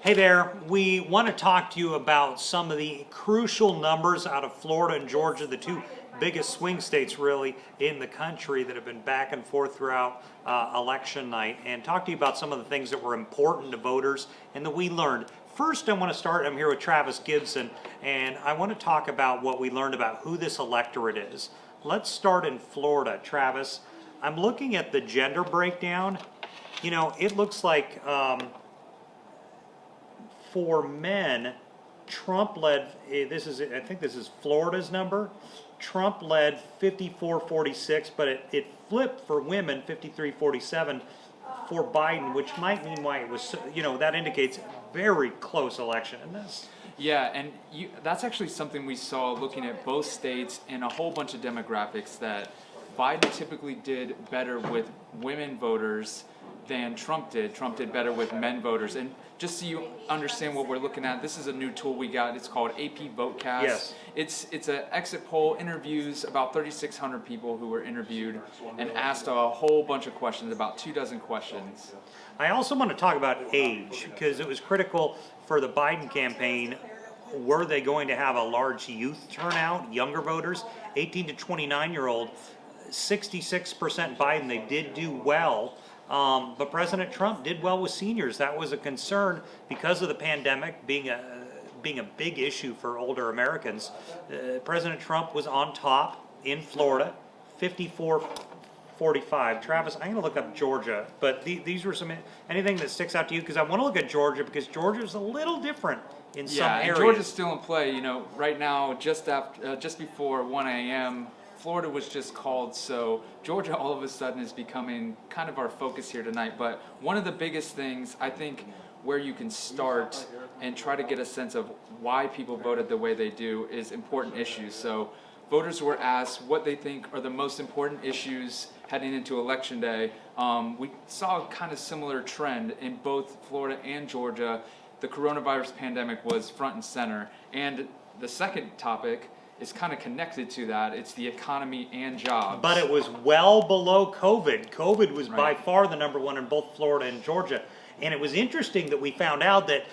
Hey there, we want to talk to you about some of the crucial numbers out of Florida and Georgia, the two biggest swing states really in the country that have been back and forth throughout election night, and talk to you about some of the things that were important to voters and that we learned. First, I want to start, I'm here with Travis Gibson, and I want to talk about what we learned about who this electorate is. Let's start in Florida. Travis, I'm looking at the gender breakdown. You know, it looks like for men, Trump led, I think this is Florida's number. Trump led 54-46, but it flipped for women 53-47 for Biden, which might mean why it was, that indicates very close election in this. Yeah, and that's actually something we saw looking at both states and a whole bunch of demographics, that Biden typically did better with women voters than Trump did. Trump did better with men voters. And just so you understand what we're looking at, this is a new tool we got. It's called AP VoteCast. Yes. It's an exit poll, interviews about 3,600 people who were interviewed and asked a whole bunch of questions, about 24 questions. I also want to talk about age, because it was critical for the Biden campaign. Were they going to have a large youth turnout, younger voters, 18 to 29-year-old, 66% Biden, they did do well. But President Trump did well with seniors. That was a concern because of the pandemic being a big issue for older Americans. President Trump was on top in Florida, 54-45. Travis, I'm going to look up Georgia, but these were anything that sticks out to you, because I want to look at Georgia because Georgia's a little different in some areas. Yeah, Georgia's still in play. You know, right now, just before 1 a.m., Florida was just called, so Georgia all of a sudden is becoming kind of our focus here tonight. But one of the biggest things, I think, where you can start and try to get a sense of why people voted the way they do is important issues. So voters were asked what they think are the most important issues heading into Election Day. We saw a kind of similar trend in both Florida and Georgia. The coronavirus pandemic was front and center. And the second topic is kind of connected to that. It's the economy and jobs. But it was well below COVID. COVID was Right. by far the number one in both Florida and Georgia. And it was interesting that we found out that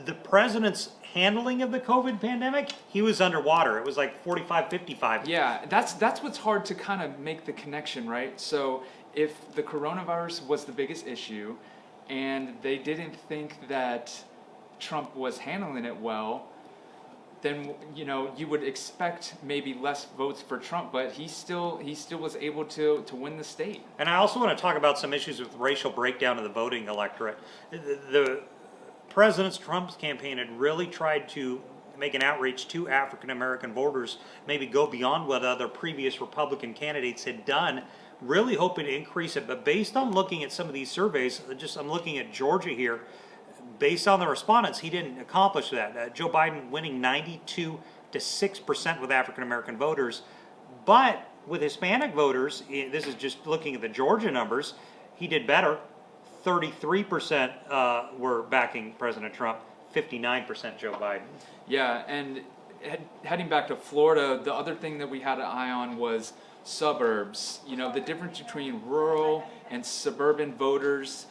the president's handling of the COVID pandemic, he was underwater. It was like 45-55. Yeah, that's what's hard to kind of make the connection, right? So if the coronavirus was the biggest issue and they didn't think that Trump was handling it well, then you would expect maybe less votes for Trump, but he still was able to win the state. And I also want to talk about some issues with racial breakdown of the voting electorate. The President Trump's campaign had really tried to make an outreach to African American voters, maybe go beyond what other previous Republican candidates had done, really hoping to increase it. But based on looking at some of these surveys, I'm looking at Georgia here, based on the respondents, he didn't accomplish that. Joe Biden winning 92-6% with African American voters, but with Hispanic voters, this is just looking at the Georgia numbers, he did better. 33% were backing President Trump, 59% Joe Biden. Yeah, and heading back to Florida, the other thing that we had an eye on was suburbs. The difference between rural and suburban voters.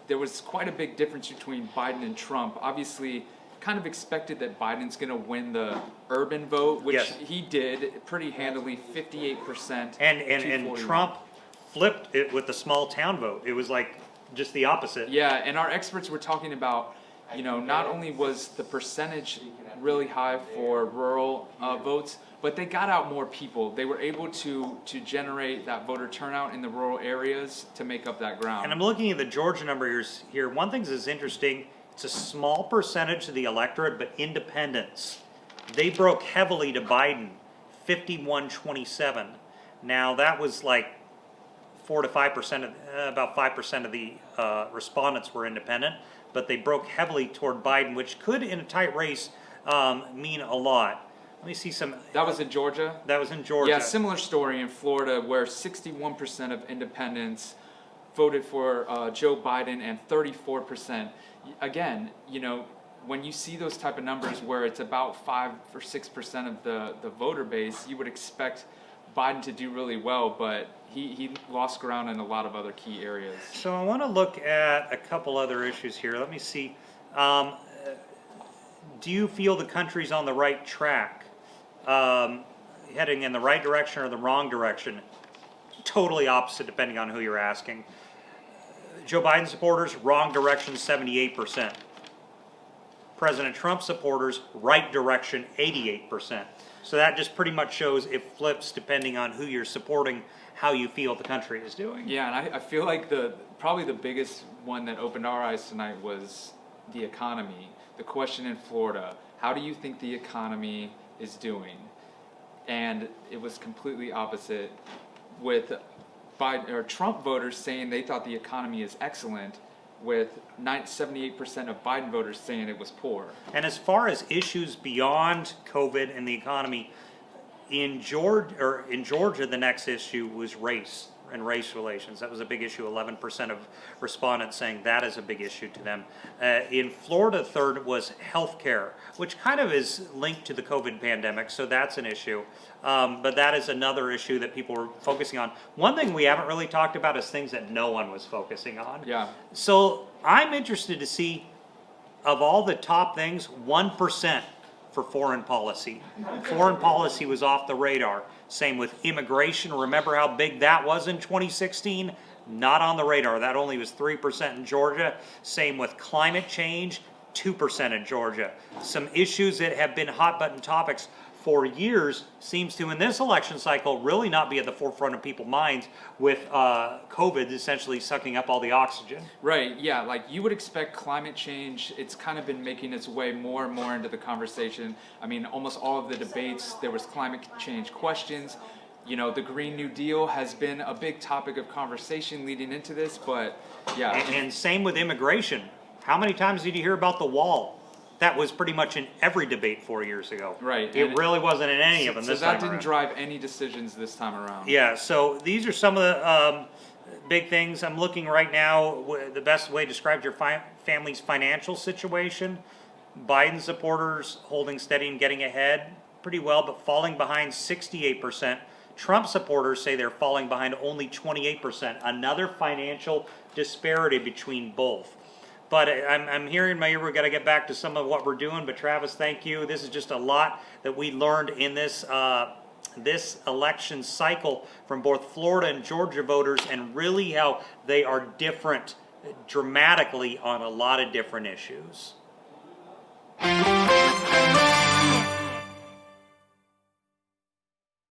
There was quite a big difference between Biden and Trump. Obviously, kind of expected that Biden's going to win the urban vote, which Yes. he did pretty handily, 58%. And Trump flipped it with the small town vote. It was like just the opposite. Yeah, and our experts were talking about, not only was the percentage really high for rural votes, but they got out more people. They were able to generate that voter turnout in the rural areas to make up that ground. And I'm looking at the Georgia numbers here. One thing that's interesting, it's a small percentage of the electorate, but independents. They broke heavily to Biden, 51-27. Now that was like 4 to 5%, about 5% of the respondents were independent, but they broke heavily toward Biden, which could, in a tight race, mean a lot. Let me see some. That was in Georgia? That was in Georgia. Yeah, similar story in Florida, where 61% of independents voted for Joe Biden and 34%. Again, when you see those type of numbers where it's about 5 or 6% of the voter base, you would expect Biden to do really well, but he lost ground in a lot of other key areas. So I want to look at a couple other issues here. Let me see. Do you feel the country's on the right track? Heading in the right direction or the wrong direction? Totally opposite depending on who you're asking. Joe Biden supporters, wrong direction, 78%. President Trump supporters, right direction, 88%. So that just pretty much shows it flips depending on who you're supporting, how you feel the country is doing. Yeah, and I feel like probably the biggest one that opened our eyes tonight was the economy. The question in Florida, how do you think the economy is doing? And it was completely opposite, with Biden or Trump voters saying they thought the economy is excellent, with 78% of Biden voters saying it was poor. And as far as issues beyond COVID and the economy, in Georgia, the next issue was race and race relations. That was a big issue. 11% of respondents saying that is a big issue to them. In Florida, third was health care, which kind of is linked to the COVID pandemic, so that's an issue. But that is another issue that people are focusing on. One thing we haven't really talked about is things that no one was focusing on. Yeah. So I'm interested to see, of all the top things, 1% for foreign policy. Foreign policy was off the radar. Same with immigration. Remember how big that was in 2016? Not on the radar. That only was 3% in Georgia. Same with climate change, 2% in Georgia. Some issues that have been hot button topics for years seems to, in this election cycle, really not be at the forefront of people's minds, with COVID essentially sucking up all the oxygen. Right, yeah, like you would expect climate change, it's kind of been making its way more and more into the conversation. I mean, almost all of the debates, there was climate change questions. You know, the Green New Deal has been a big topic of conversation leading into this, but yeah. And same with immigration. How many times did you hear about the wall? That was pretty much in every debate 4 years ago. Right. It really wasn't in any of them this time around. So that didn't drive any decisions this time around. Yeah, so these are some of the big things. I'm looking right now, the best way to describe your family's financial situation. Biden supporters holding steady and getting ahead pretty well, but falling behind 68%. Trump supporters say they're falling behind only 28%. Another financial disparity between both. But I'm hearing in my ear, we've got to get back to some of what we're doing. But Travis, thank you. This is just a lot that we learned in this this election cycle from both Florida and Georgia voters, and really how they are different dramatically on a lot of different issues.